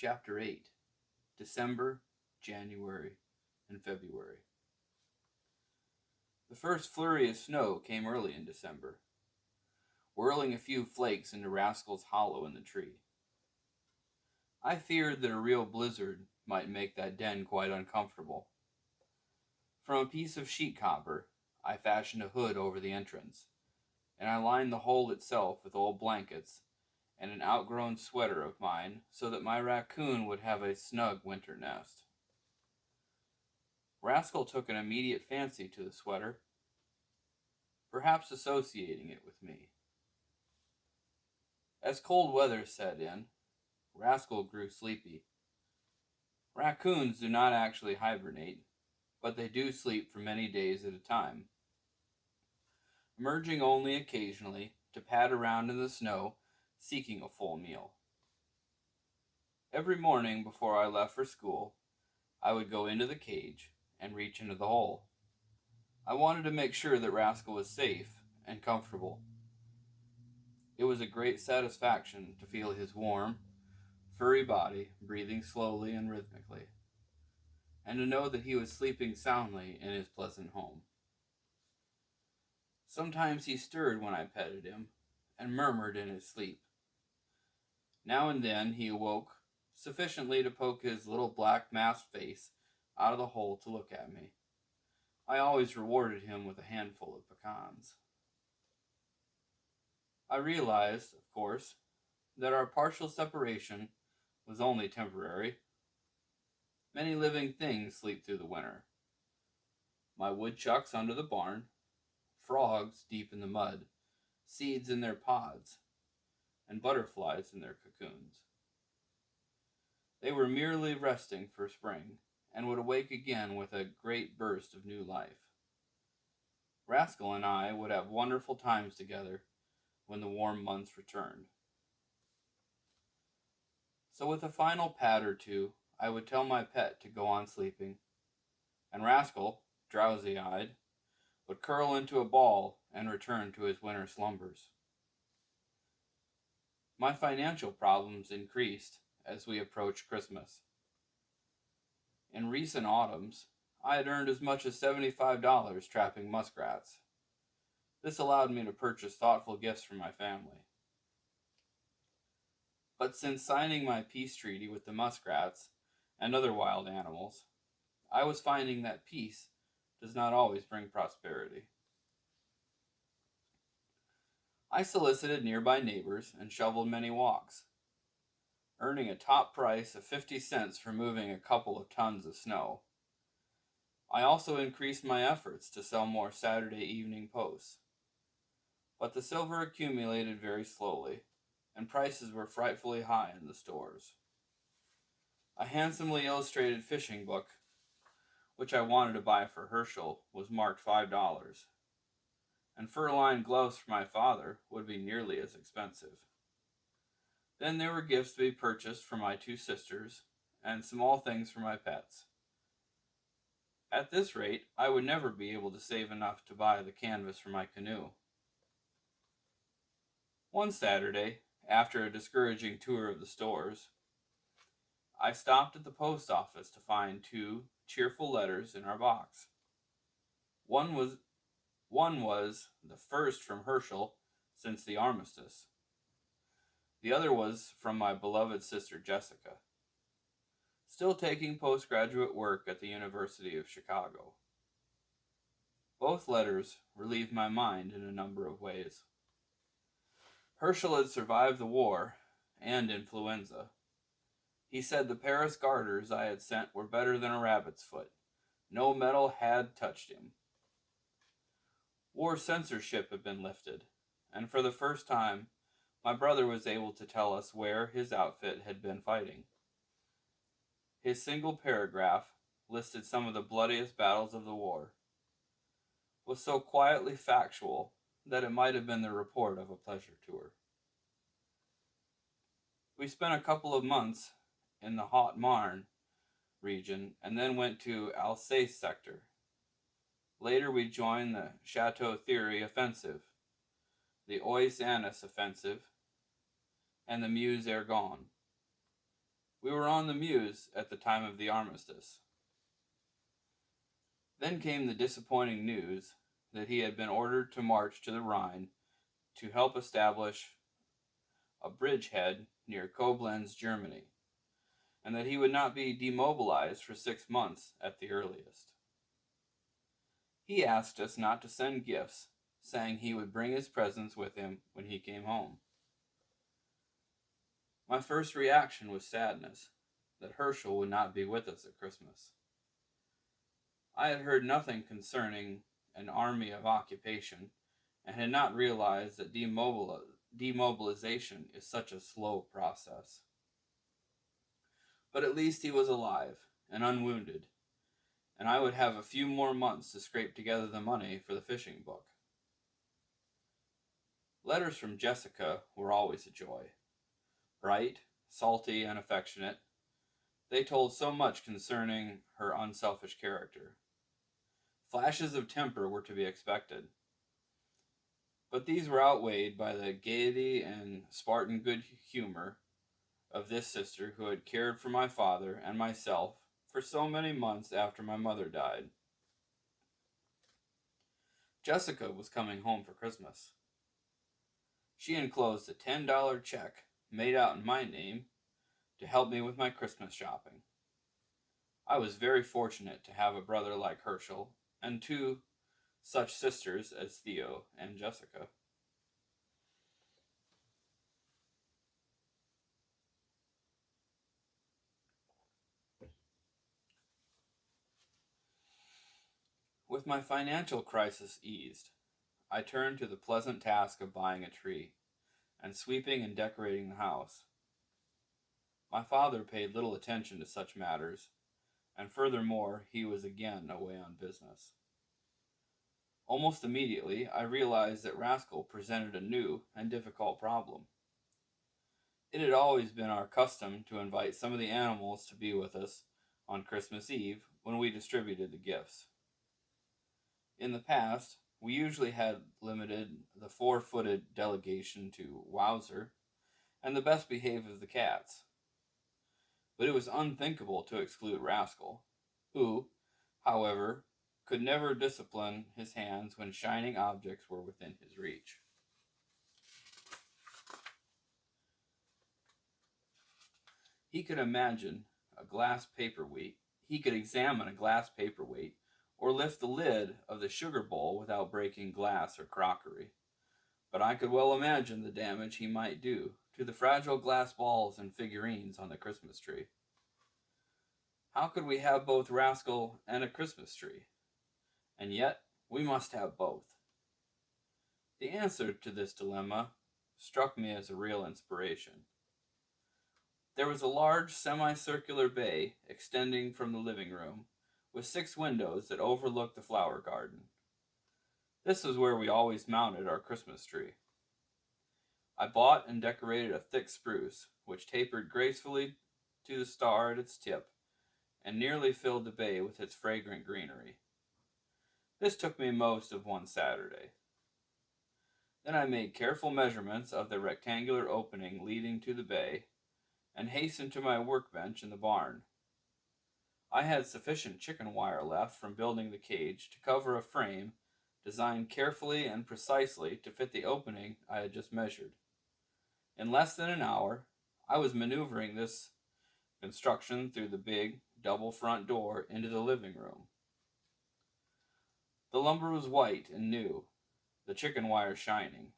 Chapter 8. December, January, and February. The first flurry of snow came early in December, whirling a few flakes into Rascal's hollow in the tree. I feared that a real blizzard might make that den quite uncomfortable. From a piece of sheet copper, I fashioned a hood over the entrance, and I lined the hole itself with old blankets and an outgrown sweater of mine so that my raccoon would have a snug winter nest. Rascal took an immediate fancy to the sweater, perhaps associating it with me. As cold weather set in, Rascal grew sleepy. Raccoons do not actually hibernate, but they do sleep for many days at a time, emerging only occasionally to pad around in the snow seeking a full meal. Every morning before I left for school, I would go into the cage and reach into the hole. I wanted to make sure that Rascal was safe and comfortable. It was a great satisfaction to feel his warm, furry body breathing slowly and rhythmically, and to know that he was sleeping soundly in his pleasant home. Sometimes he stirred when I petted him and murmured in his sleep. Now and then he awoke sufficiently to poke his little black masked face out of the hole to look at me. I always rewarded him with a handful of pecans. I realized, of course, that our partial separation was only temporary. Many living things sleep through the winter. My woodchucks under the barn, frogs deep in the mud, seeds in their pods, and butterflies in their cocoons. They were merely resting for spring, and would awake again with a great burst of new life. Rascal and I would have wonderful times together when the warm months returned. So with a final pat or two, I would tell my pet to go on sleeping, and Rascal, drowsy-eyed, would curl into a ball and return to his winter slumbers. My financial problems increased as we approached Christmas. In recent autumns, I had earned as much as $75 trapping muskrats. This allowed me to purchase thoughtful gifts for my family. But since signing my peace treaty with the muskrats and other wild animals, I was finding that peace does not always bring prosperity. I solicited nearby neighbors and shoveled many walks, earning a top price of 50 cents for moving a couple of tons of snow. I also increased my efforts to sell more Saturday evening posts, but the silver accumulated very slowly, and prices were frightfully high in the stores. A handsomely illustrated fishing book, which I wanted to buy for Herschel, was marked $5, and fur-lined gloves for my father would be nearly as expensive. Then there were gifts to be purchased for my two sisters, and small things for my pets. At this rate, I would never be able to save enough to buy the canvas for my canoe. One Saturday, after a discouraging tour of the stores, I stopped at the post office to find two cheerful letters in our box. One was the first from Herschel since the armistice. The other was from my beloved sister Jessica, still taking postgraduate work at the University of Chicago. Both letters relieved my mind in a number of ways. Herschel had survived the war and influenza. He said the Paris garters I had sent were better than a rabbit's foot. No metal had touched him. War censorship had been lifted, and for the first time, my brother was able to tell us where his outfit had been fighting. His single paragraph listed some of the bloodiest battles of the war. It was so quietly factual that it might have been the report of a pleasure tour. We spent a couple of months in the Haute-Marne region and then went to Alsace sector. Later we joined the Chateau Thierry offensive, the Oise-Annis offensive, and the Meuse-Argonne. We were on the Meuse at the time of the armistice. Then came the disappointing news that he had been ordered to march to the Rhine to help establish a bridgehead near Koblenz, Germany, and that he would not be demobilized for 6 months at the earliest. He asked us not to send gifts, saying he would bring his presents with him when he came home. My first reaction was sadness that Herschel would not be with us at Christmas. I had heard nothing concerning an army of occupation and had not realized that demobilization is such a slow process. But at least he was alive and unwounded, and I would have a few more months to scrape together the money for the fishing book. Letters from Jessica were always a joy. Bright, salty, and affectionate, they told so much concerning her unselfish character. Flashes of temper were to be expected, but these were outweighed by the gaiety and Spartan good humor of this sister who had cared for my father and myself for so many months after my mother died. Jessica was coming home for Christmas. She enclosed a $10 check made out in my name to help me with my Christmas shopping. I was very fortunate to have a brother like Herschel and two such sisters as Theo and Jessica. With my financial crisis eased, I turned to the pleasant task of buying a tree and sweeping and decorating the house. My father paid little attention to such matters, and furthermore, he was again away on business. Almost immediately, I realized that Rascal presented a new and difficult problem. It had always been our custom to invite some of the animals to be with us on Christmas Eve when we distributed the gifts. In the past, we usually had limited the four-footed delegation to Wowzer and the best behaved of the cats. But it was unthinkable to exclude Rascal, who, however, could never discipline his hands when shining objects were within his reach. He could examine a glass paperweight, or lift the lid of the sugar bowl without breaking glass or crockery. But I could well imagine the damage he might do to the fragile glass balls and figurines on the Christmas tree. How could we have both Rascal and a Christmas tree? And yet, we must have both. The answer to this dilemma struck me as a real inspiration. There was a large semicircular bay extending from the living room, with 6 windows that overlooked the flower garden. This was where we always mounted our Christmas tree. I bought and decorated a thick spruce, which tapered gracefully to the star at its tip, and nearly filled the bay with its fragrant greenery. This took me most of one Saturday. Then I made careful measurements of the rectangular opening leading to the bay, and hastened to my workbench in the barn. I had sufficient chicken wire left from building the cage to cover a frame designed carefully and precisely to fit the opening I had just measured. In less than an hour, I was maneuvering this construction through the big, double front door into the living room. The lumber was white and new, the chicken wire shining.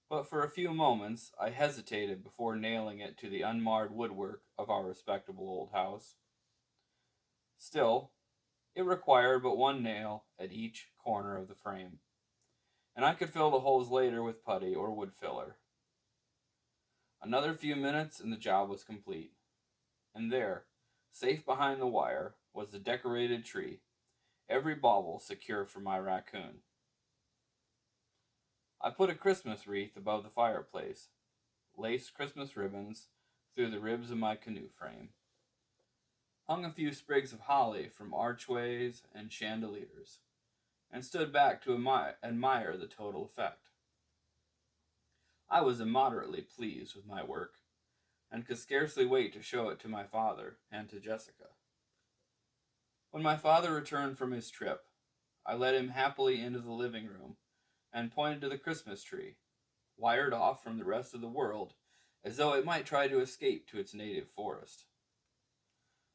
But for a few moments I hesitated before nailing it to the unmarred woodwork of our respectable old house. Still, it required but one nail at each corner of the frame, and I could fill the holes later with putty or wood filler. Another few minutes and the job was complete, and there, safe behind the wire, was the decorated tree, every bauble secure for my raccoon. I put a Christmas wreath above the fireplace, laced Christmas ribbons through the ribs of my canoe frame, hung a few sprigs of holly from archways and chandeliers, and stood back to admire the total effect. I was immoderately pleased with my work, and could scarcely wait to show it to my father and to Jessica. When my father returned from his trip, I led him happily into the living room and pointed to the Christmas tree, wired off from the rest of the world as though it might try to escape to its native forest.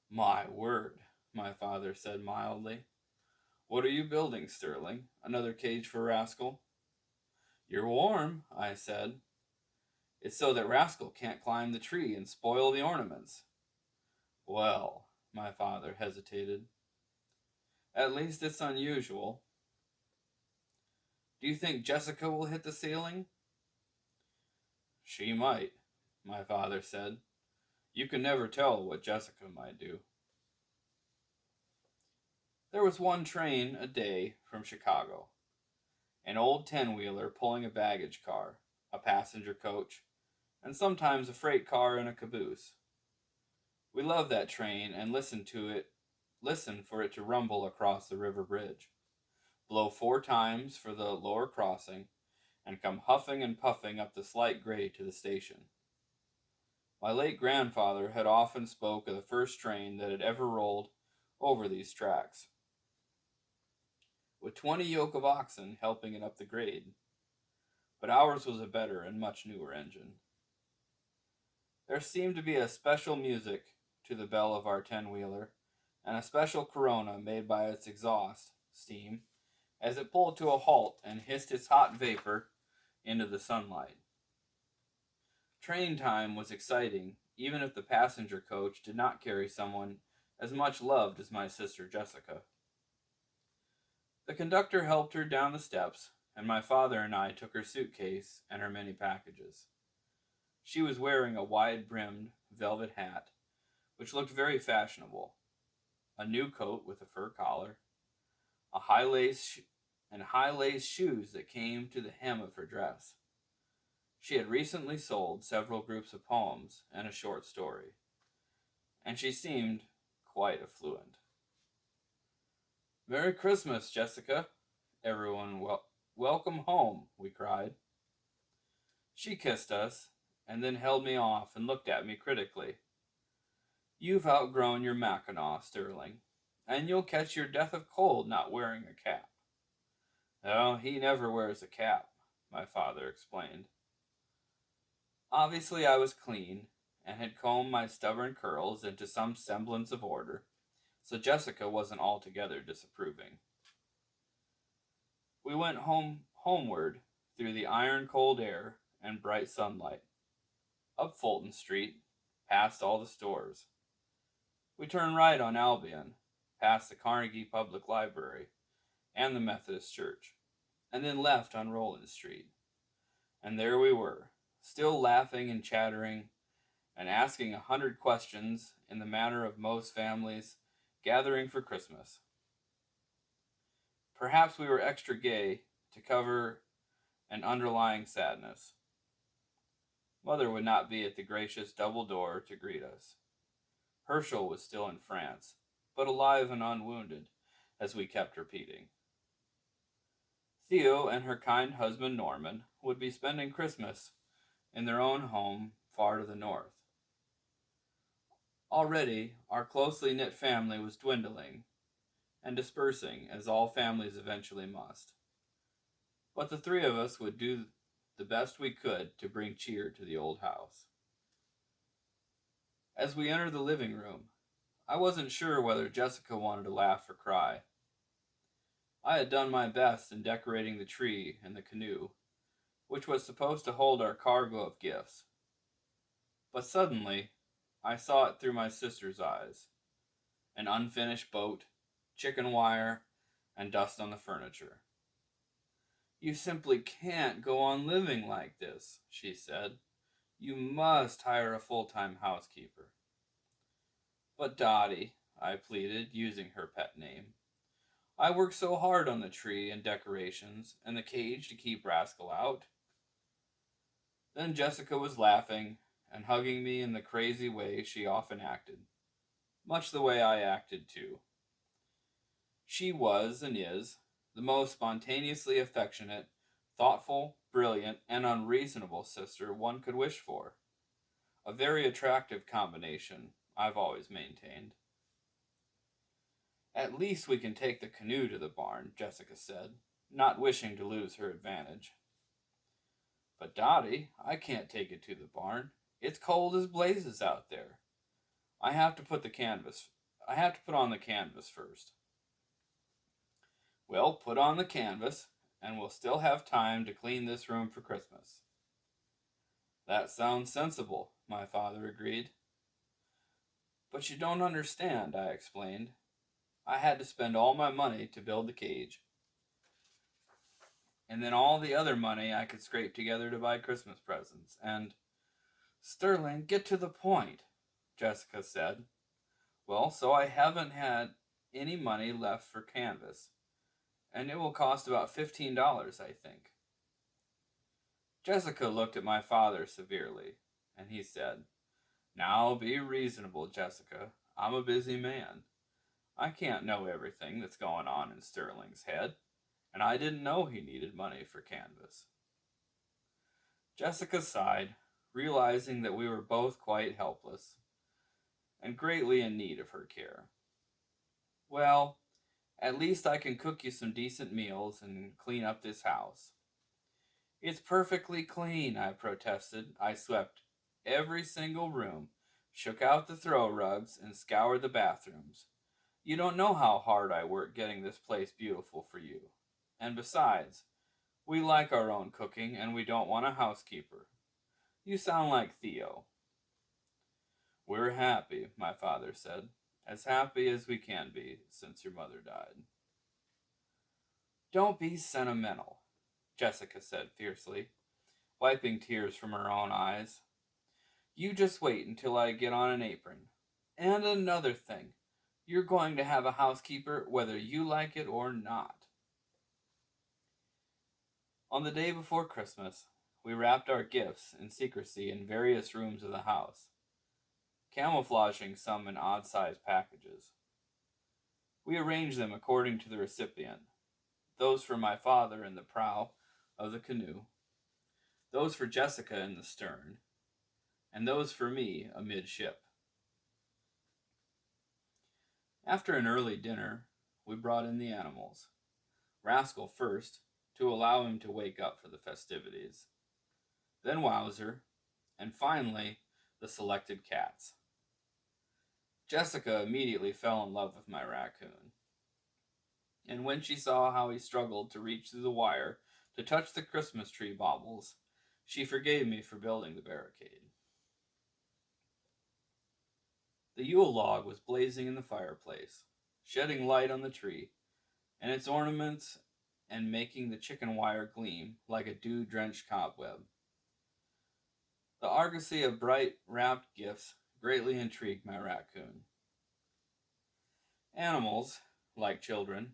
"My word," my father said mildly. "What are you building, Sterling? Another cage for Rascal?" "You're warm," I said. "It's so that Rascal can't climb the tree and spoil the ornaments." "Well," my father hesitated, "at least it's unusual. Do you think Jessica will hit the ceiling?" "She might," my father said. "You can never tell what Jessica might do." There was one train a day from Chicago, an old 10-wheeler pulling a baggage car, a passenger coach, and sometimes a freight car and a caboose. We loved that train and listened for it to rumble across the river bridge, blow 4 times for the lower crossing, and come huffing and puffing up the slight grade to the station. My late grandfather had often spoke of the first train that had ever rolled over these tracks, with 20 yoke of oxen helping it up the grade, but ours was a better and much newer engine. There seemed to be a special music to the bell of our 10-wheeler, and a special corona made by its exhaust steam as it pulled to a halt and hissed its hot vapor into the sunlight. Train time was exciting, even if the passenger coach did not carry someone as much loved as my sister Jessica. The conductor helped her down the steps, and my father and I took her suitcase and her many packages. She was wearing a wide-brimmed velvet hat, which looked very fashionable, a new coat with a fur collar, and high-lace shoes that came to the hem of her dress. She had recently sold several groups of poems and a short story, and she seemed quite affluent. "Merry Christmas, Jessica! Everyone, welcome home," we cried. She kissed us, and then held me off and looked at me critically. "You've outgrown your Mackinaw, Sterling, and you'll catch your death of cold not wearing a cap." "Oh, he never wears a cap," my father explained. Obviously I was clean, and had combed my stubborn curls into some semblance of order, so Jessica wasn't altogether disapproving. We went homeward through the iron-cold air and bright sunlight, up Fulton Street, past all the stores. We turned right on Albion, past the Carnegie Public Library and the Methodist Church, and then left on Roland Street. And there we were, still laughing and chattering, and asking 100 questions in the manner of most families gathering for Christmas. Perhaps we were extra gay to cover an underlying sadness. Mother would not be at the gracious double door to greet us. Herschel was still in France, but alive and unwounded, as we kept repeating. Theo and her kind husband Norman would be spending Christmas in their own home far to the north. Already, our closely knit family was dwindling and dispersing, as all families eventually must. But the three of us would do the best we could to bring cheer to the old house. As we entered the living room, I wasn't sure whether Jessica wanted to laugh or cry. I had done my best in decorating the tree and the canoe, which was supposed to hold our cargo of gifts. But suddenly, I saw it through my sister's eyes. An unfinished boat, chicken wire, and dust on the furniture. "You simply can't go on living like this," she said. "You must hire a full-time housekeeper." "But Dottie," I pleaded, using her pet name, "I worked so hard on the tree and decorations and the cage to keep Rascal out." Then Jessica was laughing and hugging me in the crazy way she often acted, much the way I acted too. She was, and is, the most spontaneously affectionate, thoughtful, brilliant, and unreasonable sister one could wish for. A very attractive combination, I've always maintained. At least we can take the canoe to the barn, Jessica said, not wishing to lose her advantage. But Dottie, I can't take it to the barn. It's cold as blazes out there. I have to put on the canvas first. Well, put on the canvas, and we'll still have time to clean this room for Christmas. That sounds sensible, my father agreed. But you don't understand, I explained. I had to spend all my money to build the cage, and then all the other money I could scrape together to buy Christmas presents, and... Sterling, get to the point, Jessica said. Well, so I haven't had any money left for canvas, and it will cost about $15, I think. Jessica looked at my father severely, and he said, Now be reasonable, Jessica. I'm a busy man. I can't know everything that's going on in Sterling's head, and I didn't know he needed money for canvas. Jessica sighed, realizing that we were both quite helpless and greatly in need of her care. Well, at least I can cook you some decent meals and clean up this house. It's perfectly clean, I protested. I swept every single room, shook out the throw rugs, and scoured the bathrooms. You don't know how hard I work getting this place beautiful for you. And besides, we like our own cooking and we don't want a housekeeper. You sound like Theo. We're happy, my father said. As happy as we can be since your mother died. Don't be sentimental, Jessica said fiercely, wiping tears from her own eyes. You just wait until I get on an apron. And another thing, you're going to have a housekeeper whether you like it or not. On the day before Christmas, we wrapped our gifts in secrecy in various rooms of the house, camouflaging some in odd-sized packages. We arranged them according to the recipient, those for my father in the prow of the canoe, those for Jessica in the stern, and those for me amidship. After an early dinner, we brought in the animals. Rascal first, to allow him to wake up for the festivities. Then Wowzer, and finally, the selected cats. Jessica immediately fell in love with my raccoon. And when she saw how he struggled to reach through the wire to touch the Christmas tree baubles, she forgave me for building the barricade. The Yule log was blazing in the fireplace, shedding light on the tree and its ornaments and making the chicken wire gleam like a dew-drenched cobweb. The argosy of bright wrapped gifts greatly intrigued my raccoon. Animals, like children,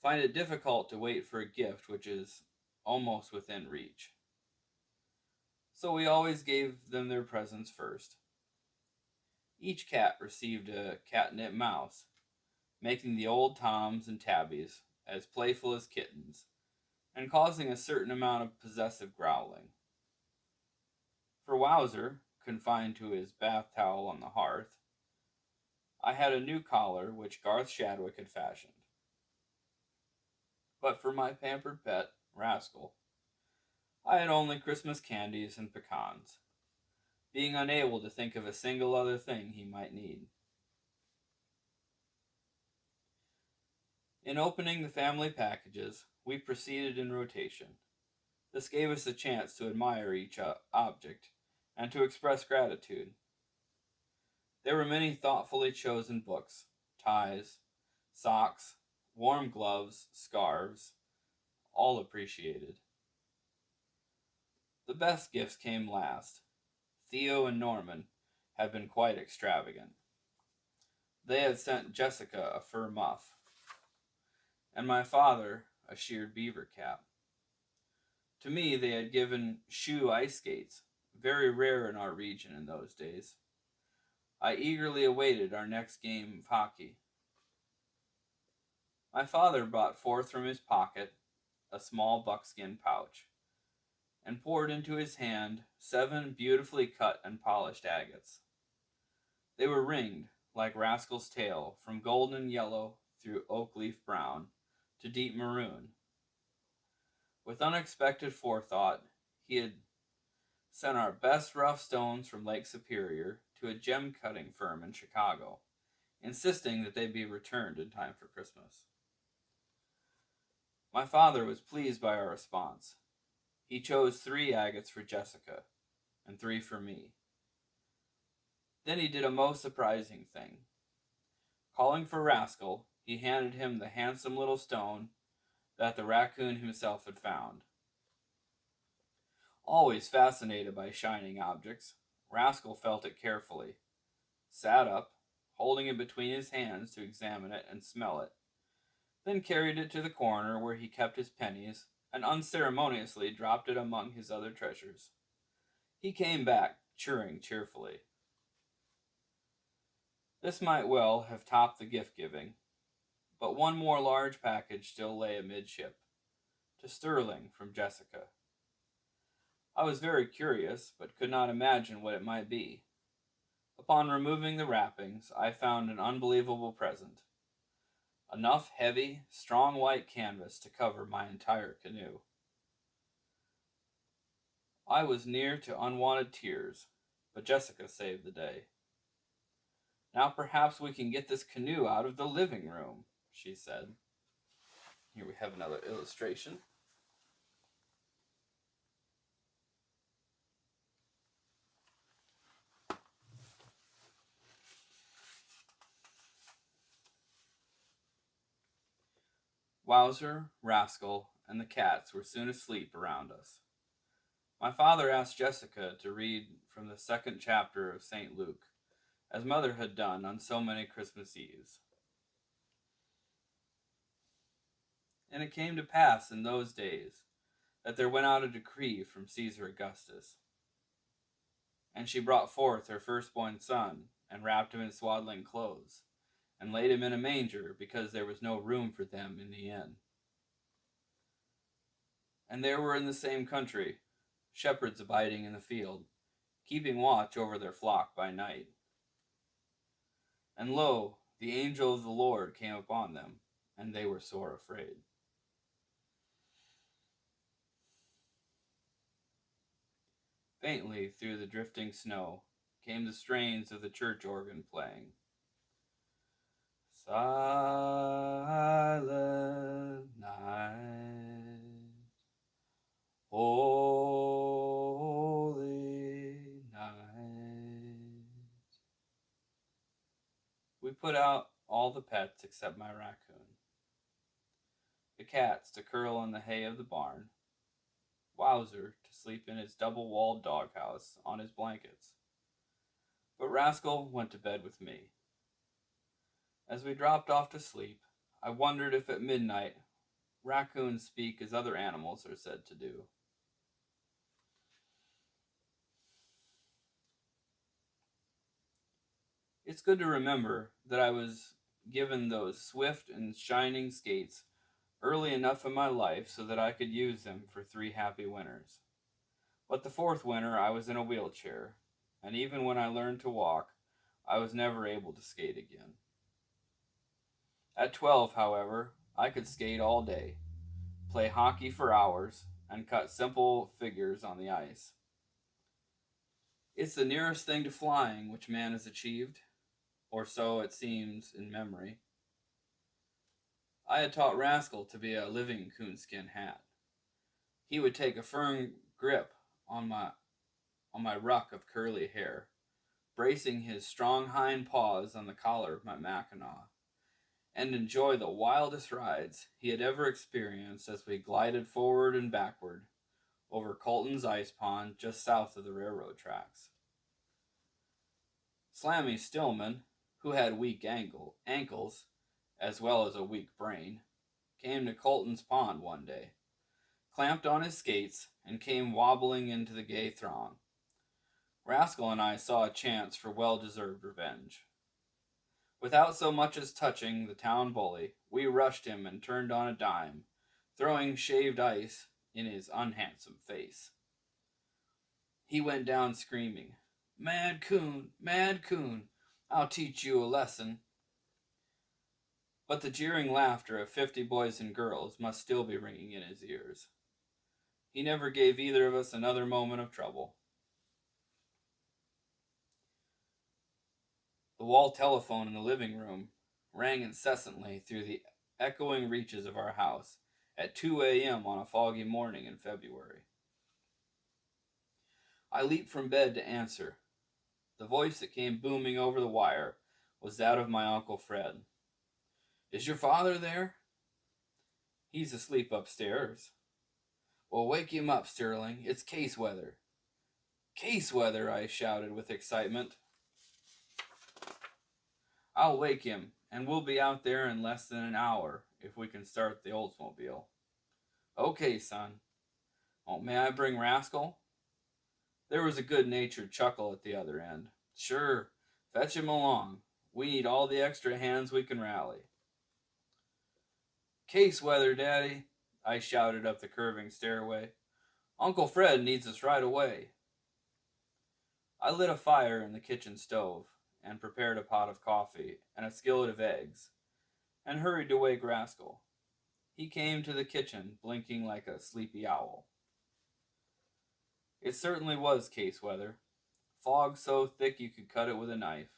find it difficult to wait for a gift which is almost within reach. So we always gave them their presents first. Each cat received a catnip mouse, making the old Toms and Tabbies as playful as kittens, and causing a certain amount of possessive growling. For Wowzer, confined to his bath towel on the hearth, I had a new collar which Garth Shadwick had fashioned. But for my pampered pet, Rascal, I had only Christmas candies and pecans, being unable to think of a single other thing he might need. In opening the family packages, we proceeded in rotation. This gave us a chance to admire each object and to express gratitude. There were many thoughtfully chosen books, ties, socks, warm gloves, scarves, all appreciated. The best gifts came last. Theo and Norman had been quite extravagant. They had sent Jessica a fur muff, and my father a sheared beaver cap. To me, they had given shoe ice skates, very rare in our region in those days. I eagerly awaited our next game of hockey. My father brought forth from his pocket a small buckskin pouch, and poured into his hand 7 beautifully cut and polished agates. They were ringed, like Rascal's tail, from golden yellow through oak leaf brown to deep maroon. With unexpected forethought, he had sent our best rough stones from Lake Superior to a gem cutting firm in Chicago, insisting that they be returned in time for Christmas. My father was pleased by our response. He chose 3 agates for Jessica and 3 for me. Then he did a most surprising thing. Calling for Rascal, he handed him the handsome little stone that the raccoon himself had found. Always fascinated by shining objects, Rascal felt it carefully, sat up, holding it between his hands to examine it and smell it, then carried it to the corner where he kept his pennies and unceremoniously dropped it among his other treasures. He came back, chirring cheerfully. This might well have topped the gift-giving, but one more large package still lay amidship, to Sterling from Jessica. I was very curious, but could not imagine what it might be. Upon removing the wrappings, I found an unbelievable present. Enough heavy, strong white canvas to cover my entire canoe. I was near to unwanted tears, but Jessica saved the day. Now perhaps we can get this canoe out of the living room, she said. Here we have another illustration. Wowzer, Rascal, and the cats were soon asleep around us. My father asked Jessica to read from the 2nd chapter of St. Luke, as Mother had done on so many Christmas Eves. And it came to pass in those days that there went out a decree from Caesar Augustus. And she brought forth her firstborn son, and wrapped him in swaddling clothes, and laid him in a manger, because there was no room for them in the inn. And there were in the same country shepherds abiding in the field, keeping watch over their flock by night. And lo, the angel of the Lord came upon them, and they were sore afraid. Faintly through the drifting snow came the strains of the church organ playing. Silent night, holy night. We put out all the pets except my raccoon. The cats to curl in the hay of the barn, Wowzer to sleep in his double-walled doghouse on his blankets. But Rascal went to bed with me. As we dropped off to sleep, I wondered if at midnight raccoons speak as other animals are said to do. It's good to remember that I was given those swift and shining skates early enough in my life so that I could use them for 3 happy winters. But the 4th winter I was in a wheelchair, and even when I learned to walk, I was never able to skate again. At 12, however, I could skate all day, play hockey for hours, and cut simple figures on the ice. It's the nearest thing to flying which man has achieved, or so it seems in memory. I had taught Rascal to be a living coonskin hat. He would take a firm grip on my ruck of curly hair, bracing his strong hind paws on the collar of my mackinaw, and enjoy the wildest rides he had ever experienced as we glided forward and backward over Colton's ice pond just south of the railroad tracks. Slammy Stillman, who had weak ankles, as well as a weak brain, came to Colton's pond one day, clamped on his skates, and came wobbling into the gay throng. Rascal and I saw a chance for well-deserved revenge. Without so much as touching the town bully, we rushed him and turned on a dime, throwing shaved ice in his unhandsome face. He went down screaming, "Mad coon, mad coon, I'll teach you a lesson." But the jeering laughter of 50 boys and girls must still be ringing in his ears. He never gave either of us another moment of trouble. The wall telephone in the living room rang incessantly through the echoing reaches of our house at 2 a.m. on a foggy morning in February. I leaped from bed to answer. The voice that came booming over the wire was that of my Uncle Fred. "Is your father there?" "He's asleep upstairs." "Well, wake him up, Sterling. It's case weather." "Case weather!" I shouted with excitement. "I'll wake him, and we'll be out there in less than an hour if we can start the Oldsmobile." "Okay, son." "Oh, may I bring Rascal?" There was a good-natured chuckle at the other end. "Sure, fetch him along. We need all the extra hands we can rally." "Case weather, Daddy," I shouted up the curving stairway. "Uncle Fred needs us right away." I lit a fire in the kitchen stove and prepared a pot of coffee and a skillet of eggs and hurried to wake Rascal. He came to the kitchen blinking like a sleepy owl. It certainly was case weather. Fog so thick you could cut it with a knife.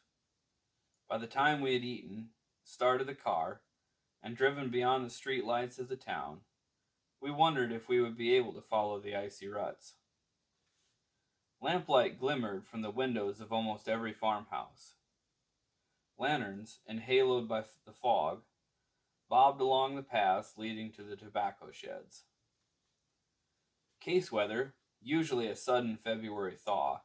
By the time we had eaten, started the car, and driven beyond the street lights of the town, we wondered if we would be able to follow the icy ruts. Lamplight glimmered from the windows of almost every farmhouse. Lanterns, enhaloed by the fog, bobbed along the paths leading to the tobacco sheds. Case weather, usually a sudden February thaw,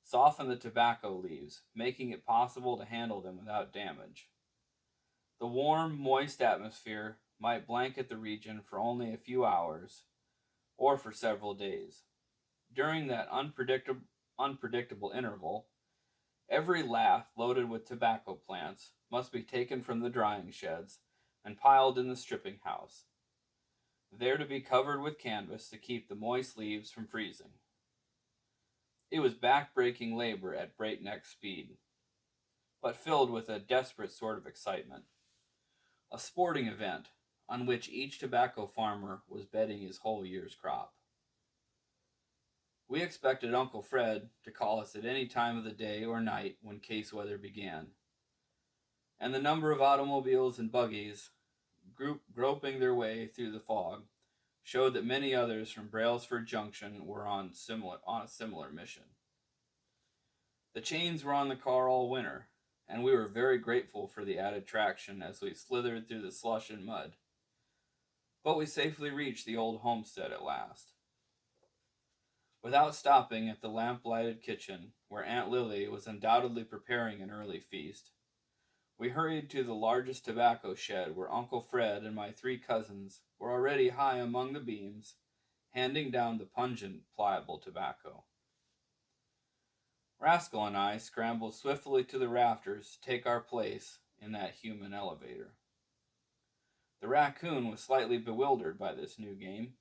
softened the tobacco leaves, making it possible to handle them without damage. The warm, moist atmosphere might blanket the region for only a few hours, or for several days. During that unpredictable interval, every lath loaded with tobacco plants must be taken from the drying sheds and piled in the stripping house, there to be covered with canvas to keep the moist leaves from freezing. It was back-breaking labor at breakneck speed, but filled with a desperate sort of excitement. A sporting event on which each tobacco farmer was betting his whole year's crop. We expected Uncle Fred to call us at any time of the day or night when case weather began, and the number of automobiles and buggies groping their way through the fog showed that many others from Brailsford Junction were on a similar mission. The chains were on the car all winter, and we were very grateful for the added traction as we slithered through the slush and mud. But we safely reached the old homestead at last. Without stopping at the lamp-lighted kitchen, where Aunt Lily was undoubtedly preparing an early feast, we hurried to the largest tobacco shed where Uncle Fred and my 3 cousins were already high among the beams, handing down the pungent, pliable tobacco. Rascal and I scrambled swiftly to the rafters to take our place in that human elevator. The raccoon was slightly bewildered by this new game,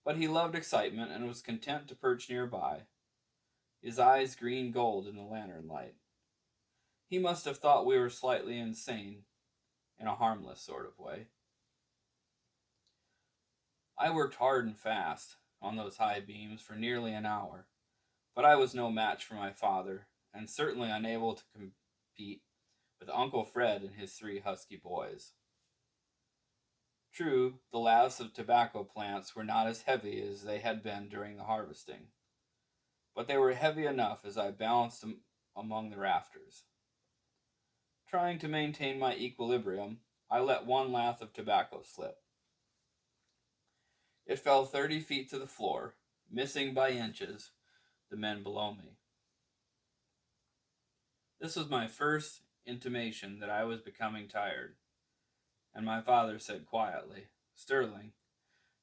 but he loved excitement and was content to perch nearby, his eyes green gold in the lantern light. He must have thought we were slightly insane, in a harmless sort of way. I worked hard and fast on those high beams for nearly an hour, but I was no match for my father, and certainly unable to compete with Uncle Fred and his 3 husky boys. True, the laths of tobacco plants were not as heavy as they had been during the harvesting, but they were heavy enough as I balanced them among the rafters. Trying to maintain my equilibrium, I let one lath of tobacco slip. It fell 30 feet to the floor, missing by inches the men below me. This was my first intimation that I was becoming tired, and my father said quietly, "Sterling,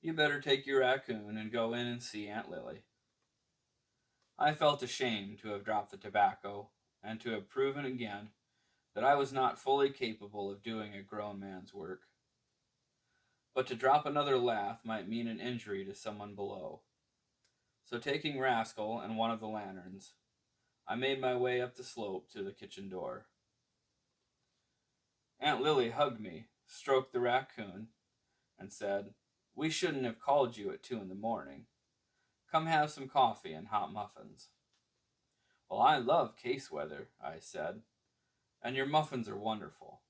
you better take your raccoon and go in and see Aunt Lily." I felt ashamed to have dropped the tobacco and to have proven again that I was not fully capable of doing a grown man's work. But to drop another lath might mean an injury to someone below. So taking Rascal and one of the lanterns, I made my way up the slope to the kitchen door. Aunt Lily hugged me, stroked the raccoon, and said, "We shouldn't have called you at 2 in the morning. Come have some coffee and hot muffins." "Well, I love case weather," I said, "and your muffins are wonderful."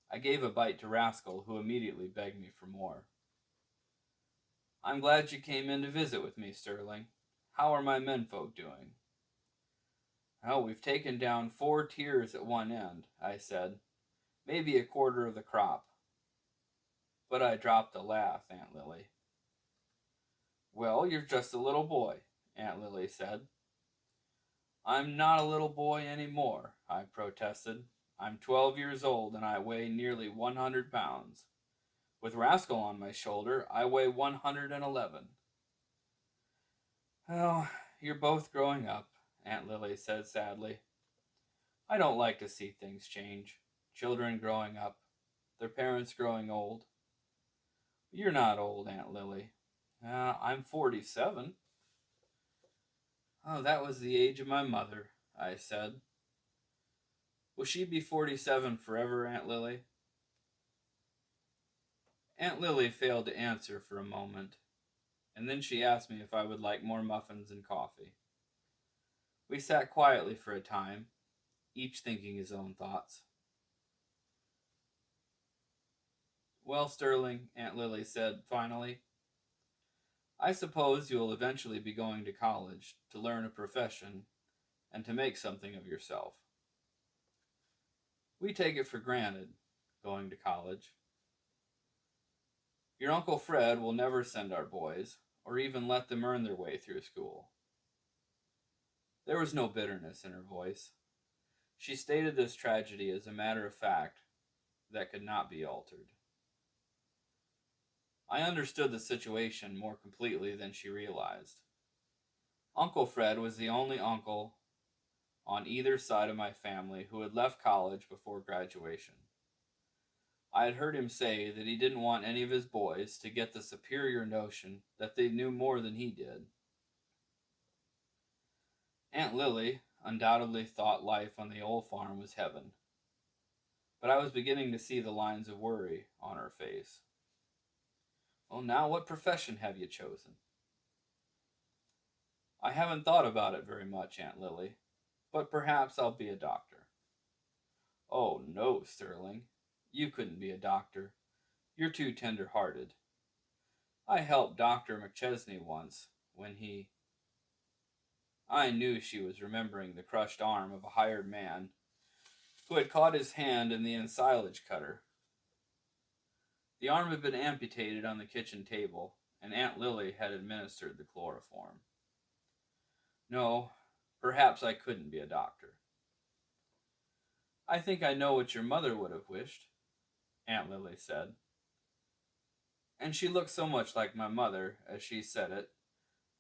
I gave a bite to Rascal, who immediately begged me for more. "I'm glad you came in to visit with me, Sterling. How are my menfolk doing?" "Oh, we've taken down 4 tiers at one end," I said. "Maybe a quarter of the crop." But I dropped a laugh, Aunt Lily. "Well, you're just a little boy," Aunt Lily said. "I'm not a little boy any more," I protested. "I'm 12 years old and I weigh nearly 100 pounds. With Rascal on my shoulder, I weigh 111. "Oh, you're both growing up," Aunt Lily said sadly. "I don't like to see things change. Children growing up, their parents growing old." "You're not old, Aunt Lily." I'm 47. "Oh, that was the age of my mother," I said. "Will she be 47 forever, Aunt Lily?" Aunt Lily failed to answer for a moment, and then she asked me if I would like more muffins and coffee. We sat quietly for a time, each thinking his own thoughts. "Well, Sterling," Aunt Lily said finally, "I suppose you will eventually be going to college to learn a profession and to make something of yourself. We take it for granted, going to college. Your Uncle Fred will never send our boys, or even let them earn their way through school." There was no bitterness in her voice. She stated this tragedy as a matter of fact that could not be altered. I understood the situation more completely than she realized. Uncle Fred was the only uncle on either side of my family who had left college before graduation. I had heard him say that he didn't want any of his boys to get the superior notion that they knew more than he did. Aunt Lily undoubtedly thought life on the old farm was heaven, but I was beginning to see the lines of worry on her face. "Well, now what profession have you chosen?" "I haven't thought about it very much, Aunt Lily, but perhaps I'll be a doctor." "Oh, no, Sterling. You couldn't be a doctor. You're too tender-hearted. I helped Dr. McChesney once when he—" I knew she was remembering the crushed arm of a hired man who had caught his hand in the ensilage cutter. The arm had been amputated on the kitchen table, and Aunt Lily had administered the chloroform. "No, perhaps I couldn't be a doctor." "I think I know what your mother would have wished," Aunt Lily said. And she looked so much like my mother as she said it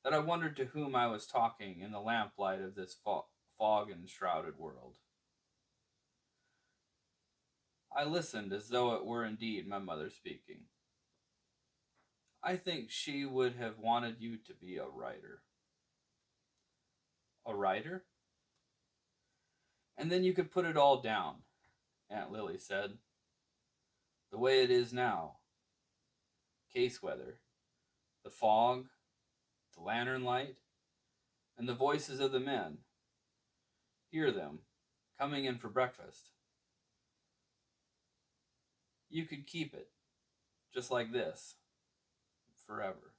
that I wondered to whom I was talking in the lamplight of this fog-enshrouded world. I listened as though it were indeed my mother speaking. "I think she would have wanted you to be a writer." "A writer?" "And then you could put it all down," Aunt Lily said. "The way it is now. Case weather, the fog, the lantern light, and the voices of the men. Hear them, coming in for breakfast. You could keep it, just like this, forever."